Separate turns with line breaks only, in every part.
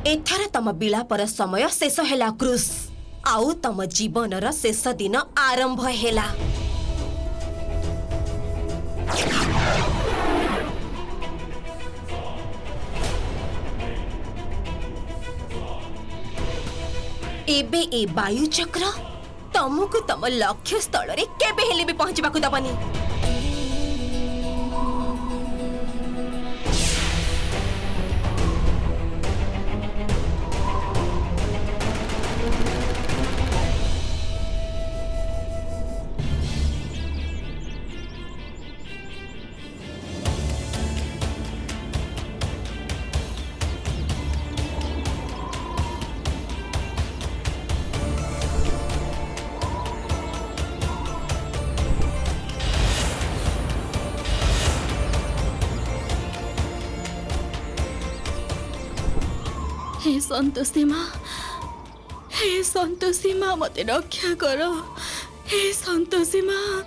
एथार तम विलापर समय शेष हैला क्रूस आउ तम जीवनर शेष दिन आरंभ हैला। एबे ए वायु चक्र तमको तम लक्ष्य स्थल रे केबे हेले भी पहुंचबाकू दबनी।
हे संतोषी माँ मते रक्षा कर। हे संतोषी माँ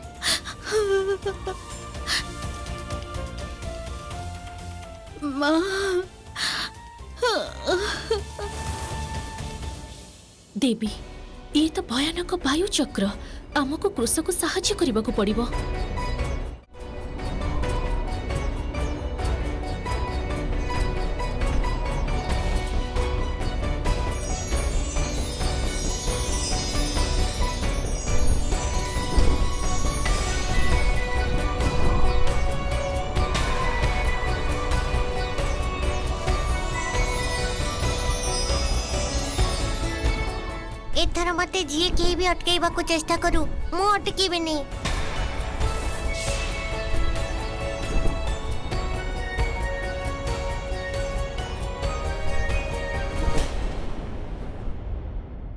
माँ देवी ये तो भयानक वायु चक्र आमको कृषक साहाय्य करने को पड़िबो।
एथर मते जी के भी अटकाइबा को चेष्टा करू मु अटकीबेनी।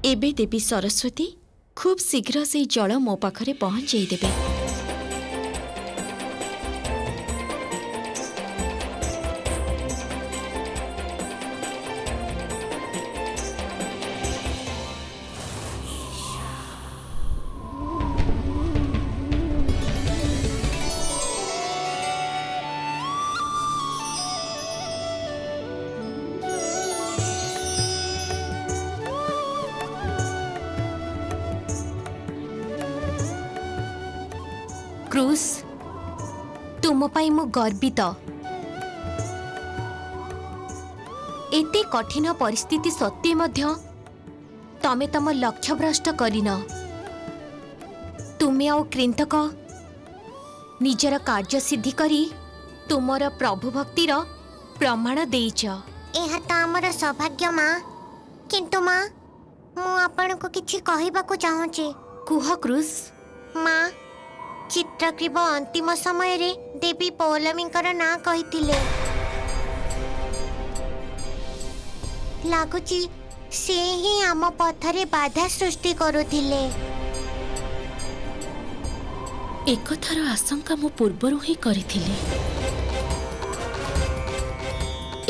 एबे देवी सरस्वती खूब शीघ्र से जल मो पाखरे पहुंचाई देबे।
क्रूस तुम पाई मु गर्वित। एते कठिन परिस्थिति सत्वे मध्य तमे तम लक्ष्य भ्रष्ट करिन। तुमे आउ कृंतक निजर कार्य सिद्धि करी तुमर प्रभु भक्तिर प्रमाण देइछ। एहा त हमर सौभाग्य माँ। किंतु माँ मु आपण को किछि कहिबा को चाहूची। कुह क्रूस। माँ चित्रग्रीव अंतिम समय रे देवी पौलमीकर ना कहिथिले। लागुची से ही आम पथरे बाधा सृष्टि करुथिले।
एक थर आशंका मु पूर्वरु ही करिथिली।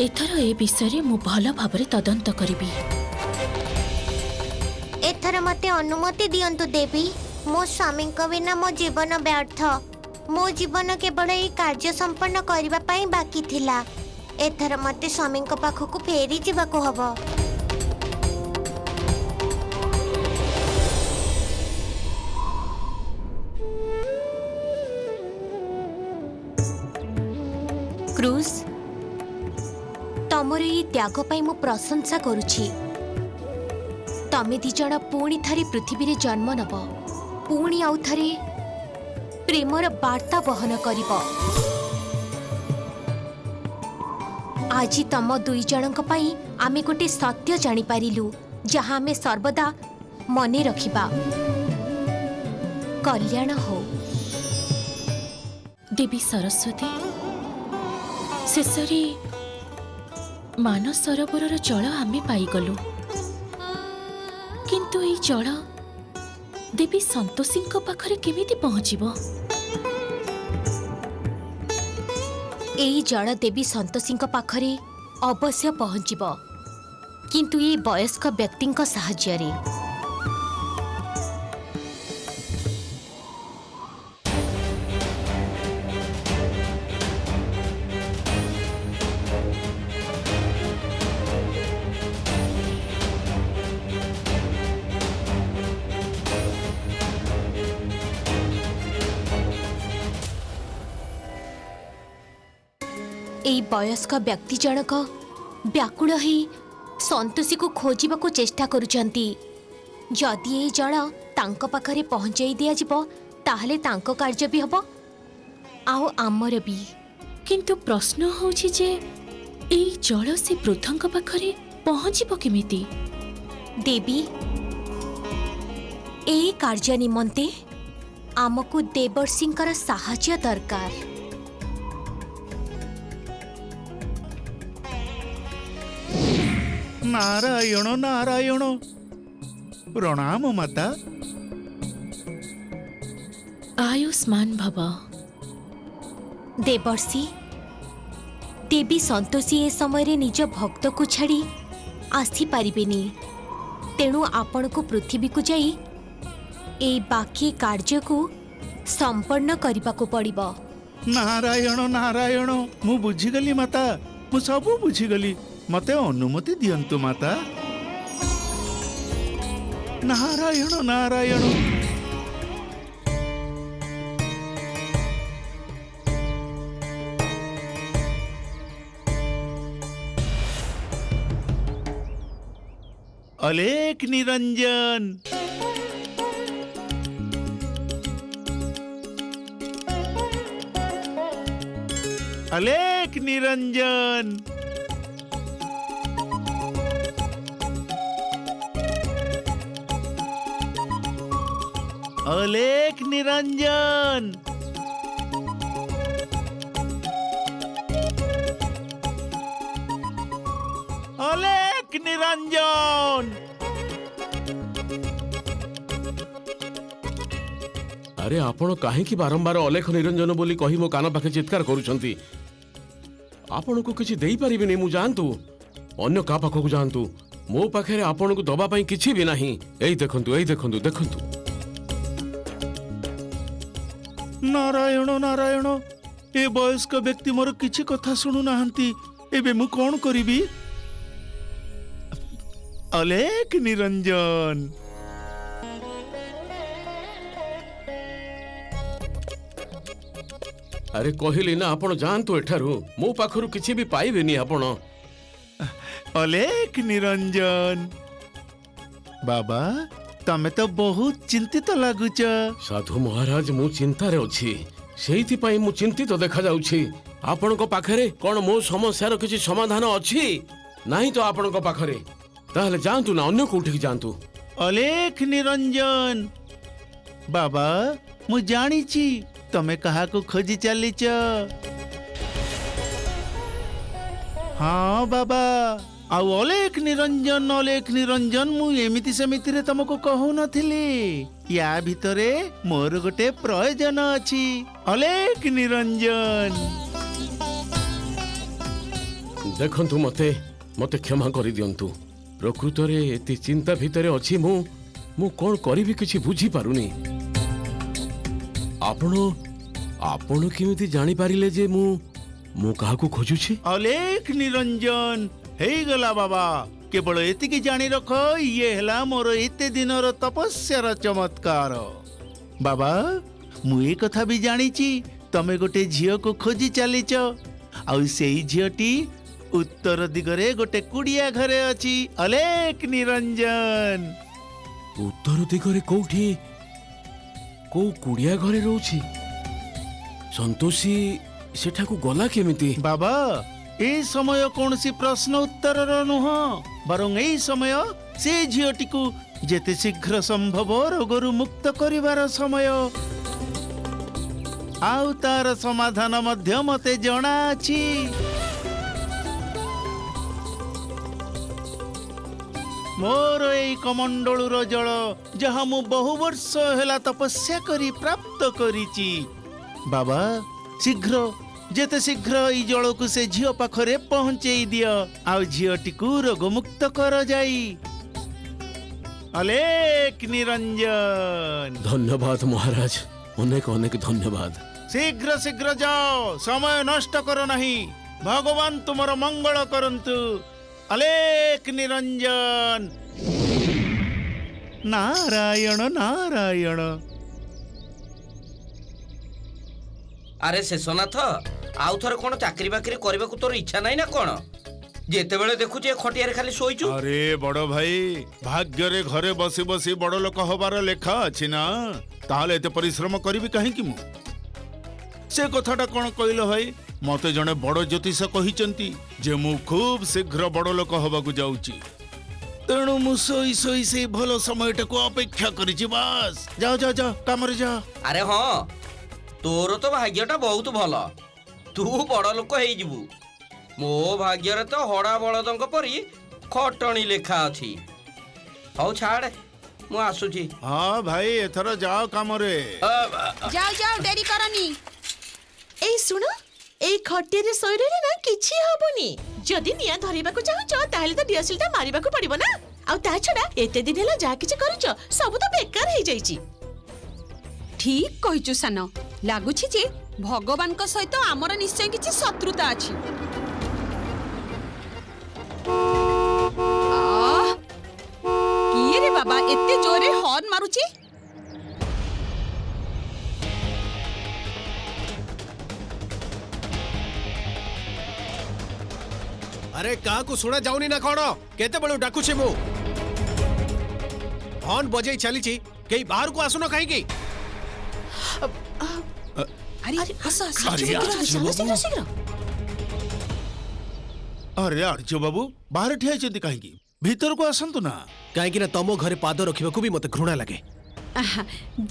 एथर ए विषय मु भल भाबरे तदंत करिबी।
एथर मते अनुमति दियंतु देवी। मो स्वामी को बिना मो जीवन व्यर्थ। मो जीवन केवल ये कार्य संपन्न करबा पई बाकी थिला। एथर मते स्वामी को पाखकु फेरी जीवाको हबो। क्रूस तमर ये त्याग पई मो प्रशंसा करूछि। तमे दी जण पुणी थारी पृथ्वी रे जन्म नब पुणी आउ थरे प्रेमर वार्ता बहन करिब। आज तम दुई जनक पई आमे गोटे सत्य जानी पारिलु जहाँ आमे सर्वदा मने रखिबा। कल्याण हो।
देवी सरस्वती शेषरे मान सरोवर जल आमे पाईगलु। किंतु ये जल देवी संतोषी पाखरे केमिति पहुँचीबो?
एई जल देवी संतोषी पाखरे अवश्य पहुँचीबो, किंतु ये वयस्क व्यक्ति साहाय्य रे। एई वयस्क व्यक्ति जनक व्याकुल ही संतोषी को खोजिबा को चेष्टा करुचंती। जदि एई जल तांको पाखरे पहुंचाई दिया जिवो ताहले तांको कार्य भी हबो आउ आमर भी।
କିନ୍ତୁ ପ୍ରଶ୍ନ ହେଉଛି ଯେ ଏଇ ଜଳ ସେ ବୃଦ୍ଧଙ୍କ ପାଖରେ ପହଞ୍ଚିବ କେମିତି?
देवी एई कार्य निमंते आमको देवर्षिंकर साहाय्य दरकार।
नारायण नारायण प्रणाम माता।
आयुष्मान भव।
देवर्षि देवी संतोषी ए समय रे निज भक्त को छाड़ी आसी पारिबेनी, तेणु आपण को पृथ्वी को जाई ए बाकी कार्य को संपन्न करबा को पड़िबो।
नारायण नारायण मु बुझीगली माता, मु सब बुझीगली। मते अनुमति दियंतु माता। नारायण नारायण। अलेख निरंजन। अलेख निरंजन। अलेख निरंजन। अलेख निरंजन।
अरे आपण काहेकि बारंबार अलेख निरंजन बोली कही मो कान पाखे चित्कार करूछंती? आपण को किछि देई परिबिनी, मु जानतु अन्य का पाखकु जानतु। मो पाखे आपण को दबा पई किछि भी नाही। एई देखंतु, एई देखंतु, देखंतु।
नारायण नारायण ए वयस्क व्यक्ति मोर किछि कथा सुनु नाहंती। एबे मु कोन करिबी? अलेख निरंजन।
अरे कहली ना आपण जानतु एठारु मो पाखरु किछि भी पाइबेनी आपण।
अलेख निरंजन। बाबा तमे तो बहुत चिंतित लागुच।
साधु महाराज मु चिंतारे अछि, सेहिथि पई मु चिंतित देखा जाउछि। आपण को पाखरे कोन मो समस्यार किछि समाधान अछि? नाही तो आपण को पाखरे ताहले जानतु ना अन्य कोठि जानतु।
अलेख निरंजन। बाबा मु जानिछि तमे कहा को खोजी चलीच। हाँ बाबा आउ अलेख निरंजन मु एमिति सेमिति रे तुमको कहू नथिली। या भितरे मोर गोटे प्रयोजन अछि। अलेख निरंजन।
देखंतु मते मते क्षमा करि दियंतु। प्रकृत रे एति चिंता भितरे अछि मु कोन करिबि किछि बुझी पारुनी। आपण केमिति जानि पारिले जे मु काहाकू खोजुछि?
अलेख निरंजन हेई गला बाबा। केवल एतिकी जानी रख, ये हला मोर एते दिनर तपस्यार चमत्कार। बाबा मु ए कथा भी जानिछि तमे गोटे झियो को खोजी चलीच। आउ सेई झियोटी उत्तर दिगरे गोटे कुड़िया घरे अछि। अलेख निरंजन।
उत्तर दिगरे कोठी को कुड़िया घरे रहउछि? संतोषी सेठाकू गला केमिति?
बाबा ए समय कौन सी प्रश्न उत्तर नुह, बरं ए समय से झीटी को जेते शीघ्र संभव रोगरु मुक्त करिवार समय। आउ तार समाधान मध्य मते जणा अछि। मोर ए कमंडलुर जल जहा मु बहु वर्ष हेला तपस्या करी प्राप्त करिछि। बाबा शीघ्र जेते शीघ्र ई जल को से झियो पाखरे पहुंचेई दियो। आउ झियोटी को रोग मुक्त कर जाई। अलेख निरंजन।
धन्यवाद महाराज, अनेक अनेक धन्यवाद।
शीघ्र शीघ्र जाओ, समय नष्ट करो नहीं। भगवान तुमर मंगल करंतु। अलेख निरंजन। नारायण नारायण।
আরে শেষনাথ আউ থরে কোন চাকরি বাকরি କରିବାକୁ তোর ইচ্ছা নাই না কোন যেতেবেলে দেখুছি এ খটিয়ারে খালি শোইଛୁ
আরে বড় ভাই ভাগ্যরে ঘরে বসি বসি বড় লোক হবার লেখা আছে না তাহলে এতে পরিশ্রম করিবি কাহিঁকি মু সে কথাটা কোন কইল ভাই মতে জনে বড় জ্যোতিষ কহিচন্তি যে মু খুব শীঘ্র বড় লোক হবাকু যাউছি তেণু মু শୋଇ ଶୋଇ ସେଇ ଭଲ ସମୟଟାକୁ ଅପେକ୍ଷା କରିଛି ବାସ୍ ଯାଅ ଯାଅ ଯାଅ କାମରେ ଯାଅ
আরে হ্যাঁ তোর তো ভাগ্যটা বহুত ভাল তু বড় লোক হইଯିବୁ ମୋ ଭାଗ୍ୟରେ ତ ହଡ଼ା ବଳଦଙ୍କ ପରି ଖଟଣି ଲେଖା ଅଛି ହଉ ଛାଡ଼ ମୁଁ ଆସୁଛି
ହଁ ଭାଇ ଏଥର ଯାଅ କାମରେ
যাও যাও ডেরি করনি।
এই শুଣ এই ଖଟିଆରେ ଶୋଇଲେ ନା କିଛି ହବନି ଯଦି ନିଆଁ ଧରିବାକୁ ଚାହୁଁଛ ତାହେଲେ ତ ଡିଆସିଲଟା ମାରିବାକୁ ପଡିବ ନା ଆଉ ତା ଛଡା ଏତେ ଦିନ ହେଲା ଯାହା କିଛି କରିଛ ସବୁ ତ ବେକାର ହେଇଯାଇଛି।
ঠিক কইছু সান লাগুছি যে ভগবানଙ୍କ সহিত আমার নিশ্চয় কিছু শত্রুতা আছে। কি রে বাবা এতে জোরে হর্ন মারুছি
अरे काकू सुना जाऊनी ना कौन केते बळु डाकुछे मु हॉर्न बजई चलीची केई बाहर को आसुनो काहे की
আরে আসো আসো
अरे
শীঘ্র শীঘ্র
अरे आर्य बाबू बाहर ठिया चंदी काहेकी भीतर को आसंतु ना
काहे की ना तमो घरे पाद रखिबा को भी मते घृणा लागे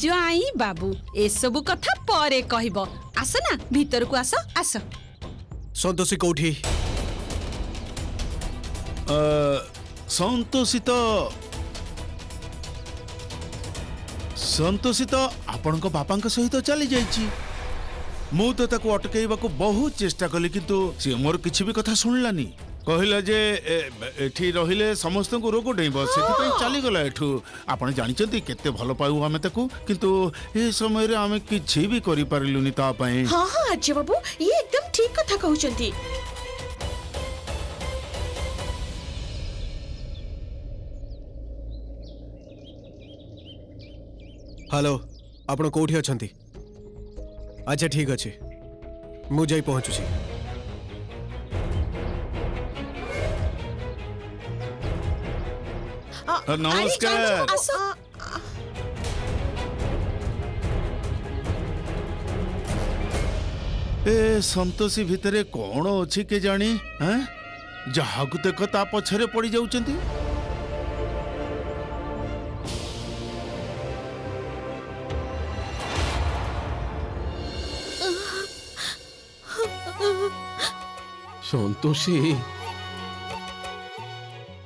জয় বাবু এসবু কথা পরে কহিব আস না ভিতরକୁ আস আস
संतोषी कोठी
संतोषी तो आपणक बापांक सहित चली जाइछि मु तो ताको अटकेइबाकू बहुत चेष्टा कली किंतु से मोर किछि भी कथा सुनलानी कहला जे एठी रहिले समस्त को रोग डेइब सेति चली गला एठू आपण जानिचंती केते भलो पाउ आमे ताकू किंतु ए समय रे आमे किछि भी करि पारिलुनी ता पई
हाँ हाँ आर्य बाबू ये एकदम ठीक कथा कहउचंती।
हेलो आपण कोठी अछंती अच्छा ठीक अछि मु जाई पहुंचुछी
नमस्कार ए संतोषी भितरे कौन अछि के जानी हैं जहाकू देख ता पछरे पड़ी जाउचंती
संतोषी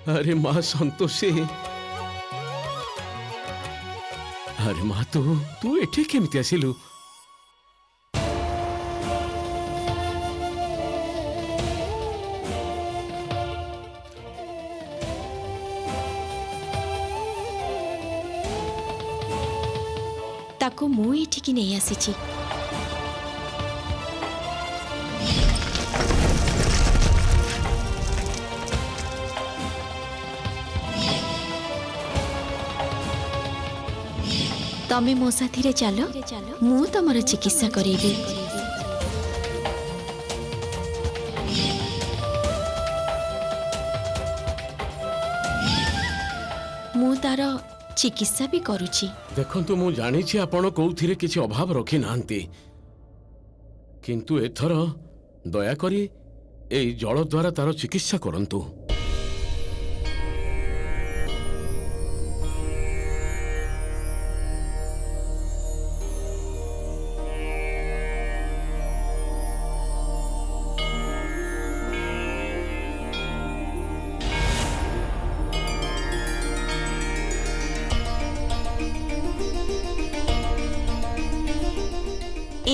अरे माँ संतोषी अरे माँ तू एठी केमिति आसिलु
ତାକୁ ମୁଁ ଏଠିକି ନେଇ ଆସିଛି। ତମେ ମୋ ସାଥିରେ ଚାଲ ମୁଁ ତମର ଚିକିତ୍ସା କରେଇବି। ମୁଁ ତାର ଚିକିତ୍ସା ବି କରୁଛି।
ଦେଖନ୍ତୁ ମୁଁ ଜାଣିଛି ଆପଣ କୋଉଥିରେ କିଛି ଅଭାବ ରଖି ନାହାନ୍ତି କିନ୍ତୁ ଏଥର ଦୟାକରି ଏଇ ଜଳ ଦ୍ୱାରା ତାର ଚିକିତ୍ସା କରନ୍ତୁ।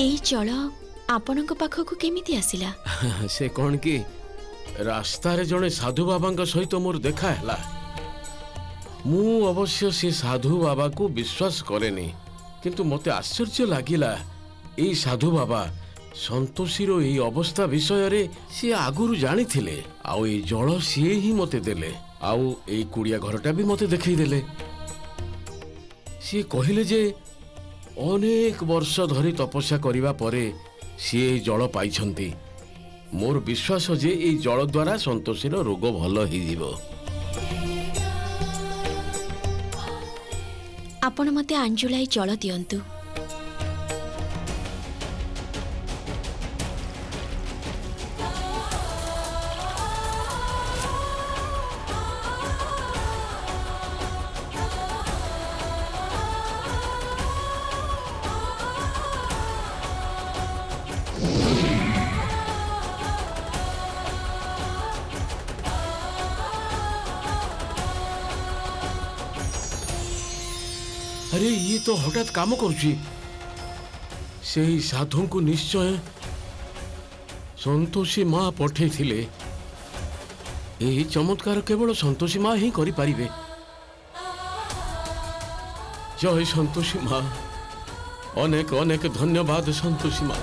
ଏଇ ଜଳ ଆପଣଙ୍କ ପାଖକୁ କେମିତି ଆସିଲା?
ସେ କଣ କି ରାସ୍ତାରେ ଜଣେ ସାଧୁ ବାବାଙ୍କ ସହିତ ମୋର ଦେଖା ହେଲା। ମୁଁ ଅବଶ୍ୟ ସେ ସାଧୁ ବାବାକୁ ବିଶ୍ୱାସ କରେନି କିନ୍ତୁ ମୋତେ ଆଶ୍ଚର୍ଯ୍ୟ ଲାଗିଲା ଏଇ ସାଧୁ ବାବା ସନ୍ତୋଷୀର ଏଇ ଅବସ୍ଥା ବିଷୟରେ ସିଏ ଆଗରୁ ଜାଣିଥିଲେ ଆଉ ଏଇ ଜଳ ସିଏ ହିଁ ମୋତେ ଦେଲେ ଆଉ ଏଇ କୁଡ଼ିଆ ଘରଟା ବି ମୋତେ ଦେଖେଇଦେଲେ। ସିଏ କହିଲେ ଯେ ଅନେକ ବର୍ଷ ଧରି ତପସ୍ୟା କରିବା ପରେ ସିଏ ଏହି ଜଳ ପାଇଛନ୍ତି। ମୋର ବିଶ୍ୱାସ ଯେ ଏହି ଜଳ ଦ୍ୱାରା ସନ୍ତୋଷୀର ରୋଗ ଭଲ ହେଇଯିବ।
ଆପଣ ମୋତେ ଆଞ୍ଜୁଳାଇ ଜଳ ଦିଅନ୍ତୁ।
अरे ये तो हठात काम करुची। सेही साधु को निश्चय संतोषी माँ पठे थिले। यही चमत्कार केवल संतोषी माँ ही करि परिबे। जय संतोषी माँ, अनेक अनेक धन्यवाद संतोषी माँ।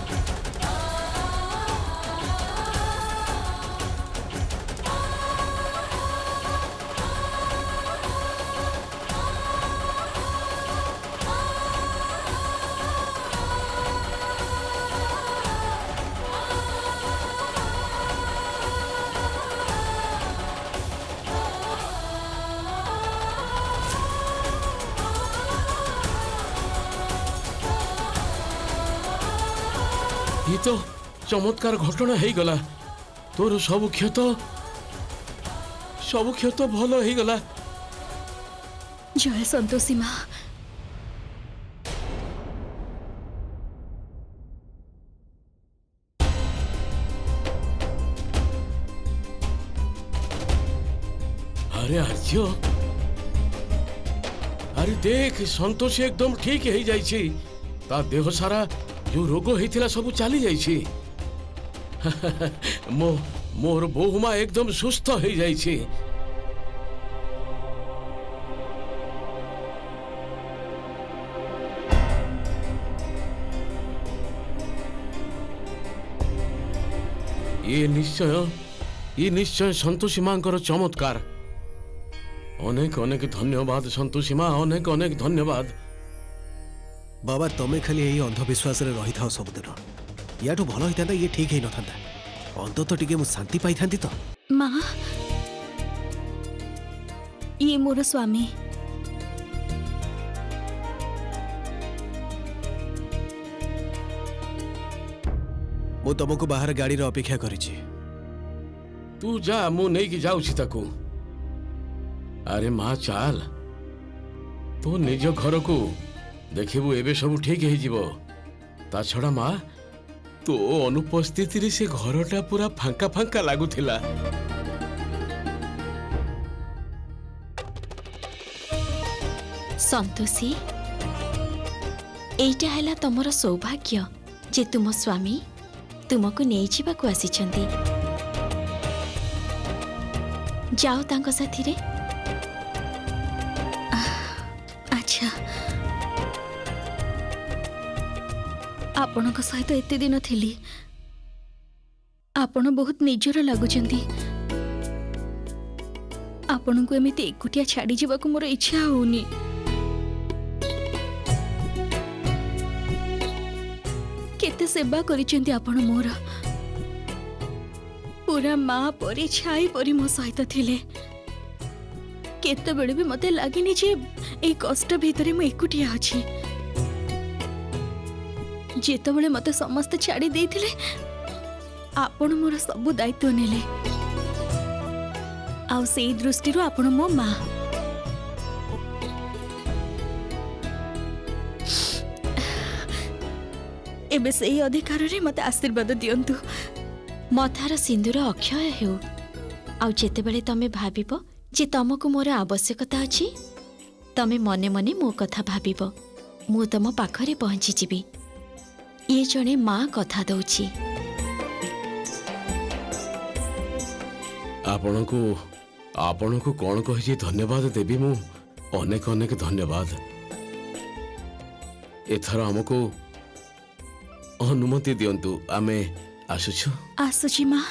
ये तो चमत्कार घटना है गला। तोर सब क्षत भल है गला।
जय संतोषी माँ।
अरे आर्य, अरे देख संतोषी एकदम ठीक है जाइछि। ता देह सारा जो रोग होइथिला सब चली जाइछि। मोर बहुमा एकदम सुस्थ हो जाइछि। ये निश्चय संतोषी मांकर चमत्कार। अनेक अनेक धन्यवाद संतोषी माँ, अनेक अनेक धन्यवाद।
बाबा तमें खाली यही अंधविश्वास रही था सबुदिन। याठू भल होता ये ठीक ही न था। अंत टिके मु शांति पाई था तो।
माँ, ये मोर स्वामी।
मु तुमको बाहर गाड़ी रे अपेक्षा करिछि।
तू जा, मु नहीं कि जाउछि ताकू। अरे माँ चाल, तू निज घर को देखिबू एबे सब ठीक है जीवो। ता छड़ा माँ, तो अनुपस्थिति रे से घरटा पूरा फांका फांका लागुथिला।
संतोषी, एइटा हैला तमर सौभाग्य जे तुम स्वामी तुमको नहीं जीवाकू आसीछंती। जाओ तांको साथी रे। अच्छा, आपणक सहित एते दिन थिली। आपण बहुत निजर लागुचंती। आपणको एमिति एकुटिया छाड़ी जीवाकू मोर इच्छा होउनी। केते सेवा करिचंती आपण मोर। पूरा माँ परी छाई परी मो सहित थिले। केते बेले भी मते लागिनी जे ए कष्ट भितरे मु एकुटिया अछि। जेते बेले मते समस्त छाड़ी देइथिले, आपण मोर सब दायित्व नेले। आउ सेई दृष्टि रो आपण मो माँ। एबे सेई अधिकार रे मते आशीर्वाद दियंतु। मथार सिंदूर अक्षय हेउ। आउ जेते बेले तमे भाबिबो जे तमको मोर आवश्यकता अछि, तमे मने मने मो कथा भाबिबो। मु तम पाखरे पहुंची जिबी। ये जणे माँ कथा दउछि।
आपणको कौन कहि धन्यवाद देवी मु। अनेक अनेक धन्यवाद। एथर हमको अनुमति दियंतु, आमे आसुछु।
आसुची माँ।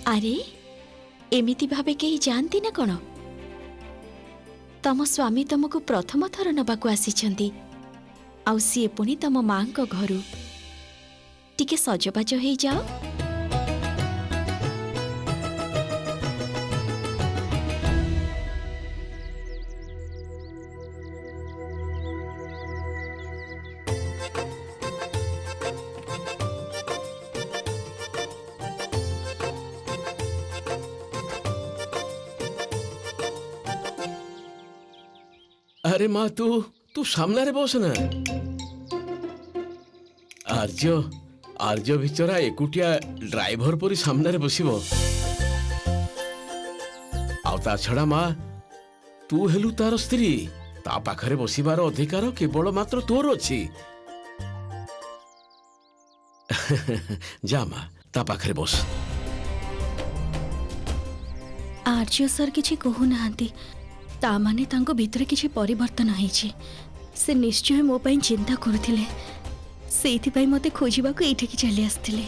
अरे एमिति भाबे केही जानती ना कौन? तम स्वामी तमको प्रथम थर नबाकू आसीछंती। आउ सीए पुणी तम माँ को घरु। ଟିକେ ସଜବାଜ ହେଇଯାଅ।
अरे माँ तू तू सामने बस ना। आर्य आर्य बिचरा एकुटिया ड्राइवर परी सामने बसिबो। आउ ता छड़ा माँ तू हेलु तार स्त्री, ता पाखरे बसिबार अधिकार केवल मात्र तोर अछि। जा माँ ता पाखरे बस।
आर्य सर किछि कहू नाहांती, ता माने तांको भितरे किछि परिवर्तन होईछि। से निश्चय मो पई चिंता करुथिले, सेइथि पई मते खोजिबाकू एठिकी चली आस्थिले।